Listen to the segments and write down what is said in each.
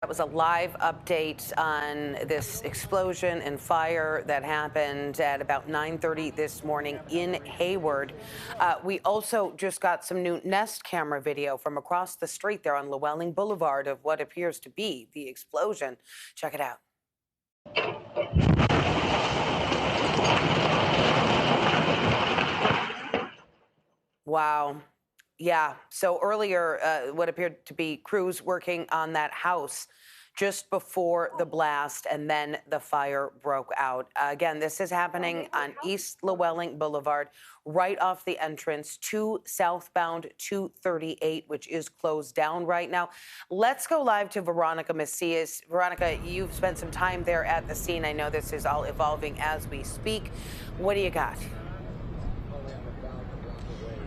was a live update on this explosion and fire that happened at about 9:30 this morning in Hayward. We also just got some new Nest camera video from across the street there on Llewellyn Boulevard of what appears to be the explosion. Check it out. Wow. Yeah. So earlier, what appeared to be crews working on that house just before the blast, and then the fire broke out. Again, this is happening on East Llewellyn Boulevard, right off the entrance to southbound 238, which is closed down right now. Let's go live to Veronica Macias. Veronica, you've spent some time there at the scene. I know this is all evolving as we speak. What do you got?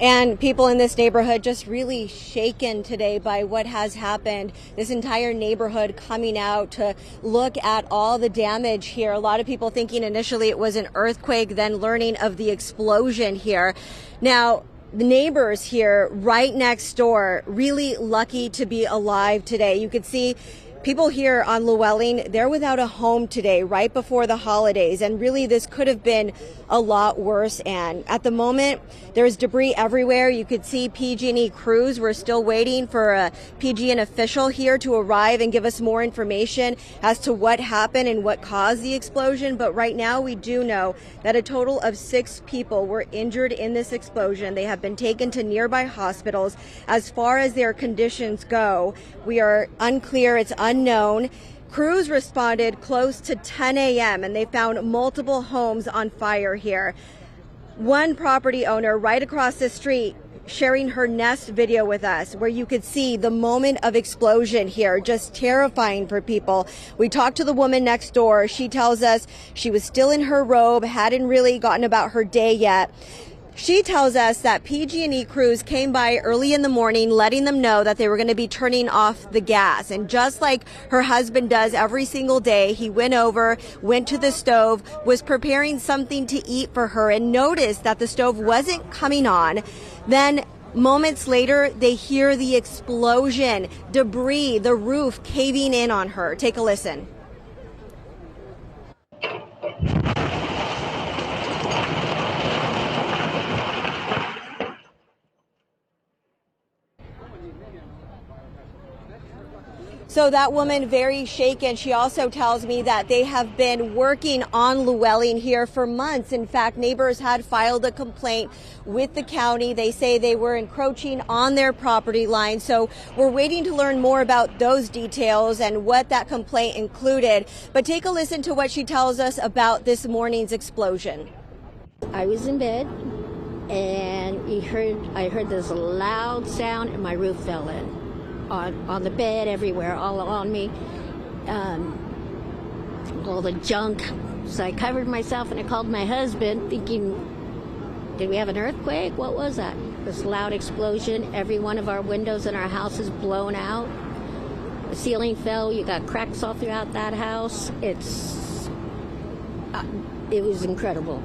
And people in this neighborhood just really shaken today by what has happened. This entire neighborhood coming out to look at all the damage here. A lot of people thinking initially it was an earthquake, then learning of the explosion here. Now, the neighbors here right next door, really lucky to be alive today. You could see people here on Llewellyn, they're without a home today, right before the holidays. And really, this could have been a lot worse. And at the moment, there's debris everywhere. You could see PG&E crews. We're still waiting for a PG&E official here to arrive and give us more information as to what happened and what caused the explosion. But right now, we do know that a total of 6 people were injured in this explosion. They have been taken to nearby hospitals. As far as their conditions go, we are unclear. It's unknown. Crews responded close to 10 a.m. and they found multiple homes on fire here. One property owner right across the street sharing her Nest video with us, where you could see the moment of explosion here, just terrifying for people. We talked to the woman next door. She tells us she was still in her robe, hadn't really gotten about her day yet. She tells us that PG&E crews came by early in the morning, letting them know that they were going to be turning off the gas. And just like her husband does every single day, he went over, went to the stove, was preparing something to eat for her, and noticed that the stove wasn't coming on. Then moments later, they hear the explosion, debris, the roof caving in on her. Take a listen. So that woman, very shaken. She also tells me that they have been working on Llewellyn here for months. In fact, neighbors had filed a complaint with the county. They say they were encroaching on their property line. So we're waiting to learn more about those details and what that complaint included. But take a listen to what she tells us about this morning's explosion. I was in bed and I heard this loud sound and my roof fell in. On the bed, everywhere, all on me, all the junk. So I covered myself and I called my husband thinking, did we have an earthquake? What was that? This loud explosion. Every one of our windows in our house is blown out. The ceiling fell. You got cracks all throughout that house. It was incredible.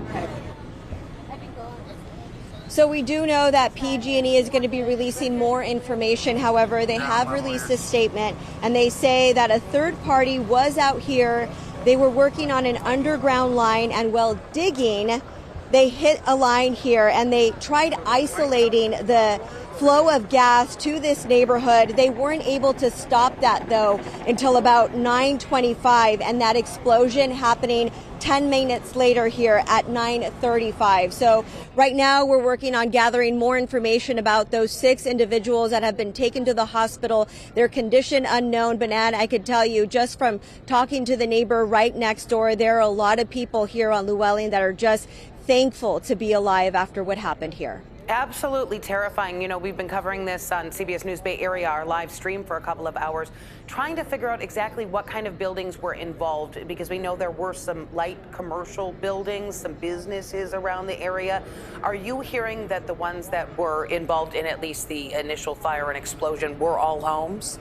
So we do know that PG&E is going to be releasing more information. However, they have released a statement, and they say that a third party was out here. They were working on an underground line, and while digging, they hit a line here, and they tried isolating the flow of gas to this neighborhood. They weren't able to stop that, though, until about 9:25, and that explosion happening 10 minutes later here at 9:35. So right now we're working on gathering more information about those 6 individuals that have been taken to the hospital. Their condition unknown, but Ann, I could tell you just from talking to the neighbor right next door, there are a lot of people here on Llewellyn that are just thankful to be alive after what happened here. Absolutely terrifying. You know, we've been covering this on CBS News Bay Area, our live stream, for a couple of hours, trying to figure out exactly what kind of buildings were involved, because we know there were some light commercial buildings, some businesses around the area. Are you hearing that the ones that were involved in at least the initial fire and explosion were all homes?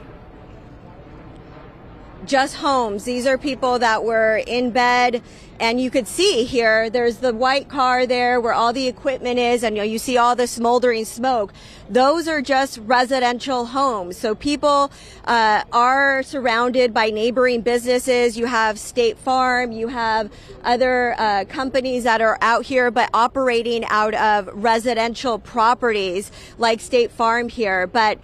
just homes. These are people that were in bed, and you could see here, there's the white car there where all the equipment is, and you see all the smoldering smoke. Those are just residential homes. So people are surrounded by neighboring businesses. You have State Farm, you have other companies that are out here, but operating out of residential properties like State Farm here. But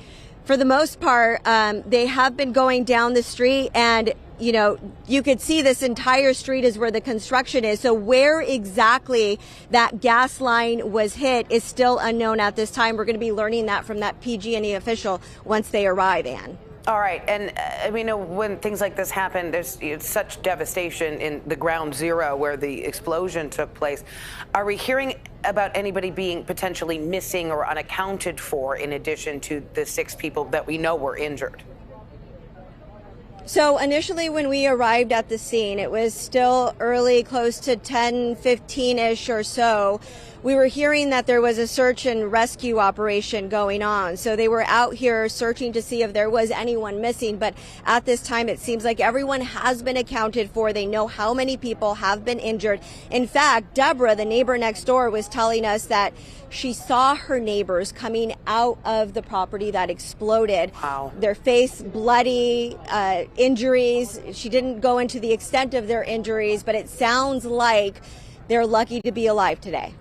for the most part, they have been going down the street, and you could see this entire street is where the construction is. So where exactly that gas line was hit is still unknown at this time. We're going to be learning that from that PG&E official once they arrive, Ann. All right. And we know when things like this happen, there's such devastation in the ground zero where the explosion took place. Are we hearing about anybody being potentially missing or unaccounted for in addition to the 6 people that we know were injured? So initially when we arrived at the scene, it was still early, close to 10:15-ish or so. We were hearing that there was a search and rescue operation going on. So they were out here searching to see if there was anyone missing. But at this time, it seems like everyone has been accounted for. They know how many people have been injured. In fact, Deborah, the neighbor next door, was telling us that she saw her neighbors coming out of the property that exploded. Wow. Their face bloody, injuries. She didn't go into the extent of their injuries, but it sounds like they're lucky to be alive today.